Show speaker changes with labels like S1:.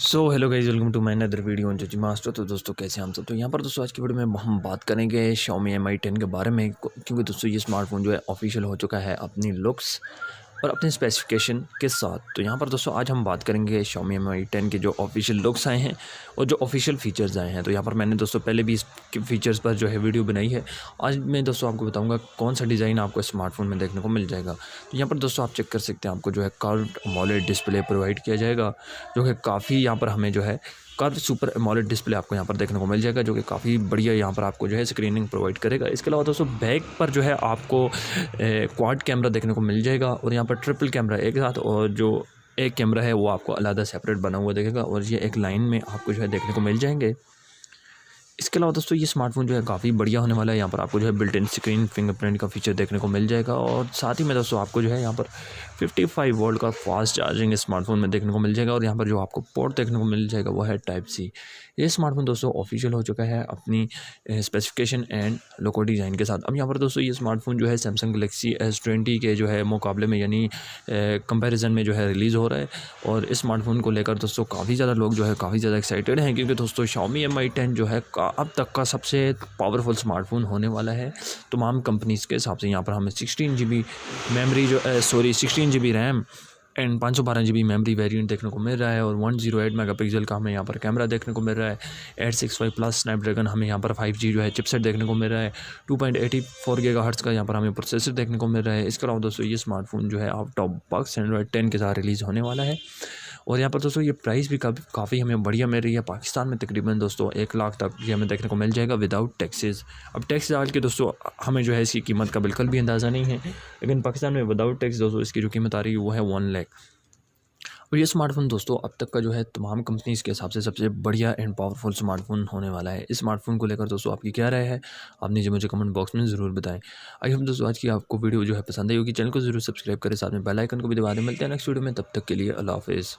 S1: So hello guys, welcome to my another video on G master. तो दोस्तों कैसे हैं हम सब। तो यहाँ पर दोस्तों आज की वीडियो में हम बात करेंगे Xiaomi Mi 10 के बारे में, क्योंकि दोस्तों ये स्मार्टफोन जो है ऑफिशियल हो चुका है अपनी लुक्स और अपने स्पेसिफिकेशन के साथ। तो यहाँ पर दोस्तों आज हम बात करेंगे Xiaomi Mi 10 के जो ऑफिशियल लुक्स आए हैं और जो ऑफिशियल फ़ीचर्स आए हैं। तो यहाँ पर मैंने दोस्तों पहले भी इसके फ़ीचर्स पर जो है वीडियो बनाई है। आज मैं दोस्तों आपको बताऊँगा कौन सा डिज़ाइन आपको स्मार्टफोन में देखने को मिल जाएगा। तो यहाँ पर दोस्तों आप चेक कर सकते हैं, आपको जो है कर्व्ड एमोलेड डिस्प्ले प्रोवाइड किया जाएगा, जो कि काफ़ी यहाँ पर हमें जो है कर्व सुपर एमोलेड डिस्प्ले आपको यहाँ पर देखने को मिल जाएगा, जो कि काफ़ी बढ़िया यहाँ पर आपको जो है स्क्रीनिंग प्रोवाइड करेगा। इसके अलावा दोस्तों बैक पर जो है आपको क्वाड कैमरा देखने को मिल जाएगा और यहाँ पर ट्रिपल कैमरा एक साथ, और जो एक कैमरा है वो आपको अलग सेपरेट बना हुआ देखेगा और ये एक लाइन में आपको जो है देखने को मिल जाएंगे। इसके अलावा दोस्तों ये स्मार्टफोन जो है काफ़ी बढ़िया होने वाला है। यहाँ पर आपको जो है बिल्ट इन स्क्रीन फिंगरप्रिंट का फीचर देखने को मिल जाएगा और साथ ही में दोस्तों आपको जो है यहाँ पर 55 वोल्ट का फास्ट चार्जिंग स्मार्टफोन में देखने को मिल जाएगा। और यहाँ पर जो आपको पोर्ट देखने को मिल जाएगा वो है टाइप सी। ये स्मार्टफोन दोस्तों ऑफिशियल हो चुका है अपनी स्पेसिफिकेशन एंड लोगो डिज़ाइन के साथ। अब यहाँ पर दोस्तों ये स्मार्टफोन जो है सैमसंग गलेक्सी S20 के जो है मुकाबले में, यानी कंपैरिजन में जो है रिलीज़ हो रहा है। और इस स्मार्टफोन को लेकर दोस्तों काफ़ी ज़्यादा लोग जो है काफ़ी ज़्यादा एक्साइटेड हैं, क्योंकि दोस्तों Xiaomi Mi 10 जो है अब तक का सबसे पावरफुल स्मार्टफोन होने वाला है तमाम कंपनीज़ के हिसाब से। यहाँ पर हमें 16 GB memory 16 GB RAM and 512 GB memory variant देखने को मिल रहा है और 108 मेगापिक्सल का हमें यहाँ पर कैमरा देखने को मिल रहा है। 865 प्लस स्नैपड्रैगन हमें यहाँ पर 5G जो है चिपसेट देखने को मिल रहा है। 2.84 गीगाहर्ट्ज़ का यहाँ पर हमें प्रोसेसर देखने को मिल रहा है। इसके अलावा दोस्तों ये स्मार्टफोन जो है आउट ऑफ बॉक्स एंड्रॉइड 10 के साथ रिलीज़ होने वाला है। और यहाँ पर दोस्तों ये प्राइस भी काफ़ी हमें बढ़िया मिल रही है। पाकिस्तान में तकरीबन दोस्तों 1 लाख तक ये हमें देखने को मिल जाएगा विदाउट टैक्सेस। अब टैक्स डाल के दोस्तों हमें जो है इसकी कीमत का बिल्कुल भी अंदाज़ा नहीं है, लेकिन पाकिस्तान में विदाउट टैक्स दोस्तों इसकी जो कीमत आ रही है वो है 1 लाख। और ये स्मार्टफोन दोस्तों अब तक का जो है तमाम कंपनीज़ के हिसाब से सबसे बढ़िया एंड पावरफुल स्मार्टफोन होने वाला है। इस स्मार्टफोन को लेकर दोस्तों आपकी क्या राय है, आप नीचे मुझे कमेंट बॉक्स में ज़रूर बताएं। आई होप दोस्तों आज की आपको वीडियो जो है पसंद आई होगी। चैनल को ज़रूर सब्सक्राइब करें, साथ में बेल आइकन को भी दबा दें। मिलते हैं नेक्स्ट वीडियो में, तब तक के लिए अल्लाह हाफिज़।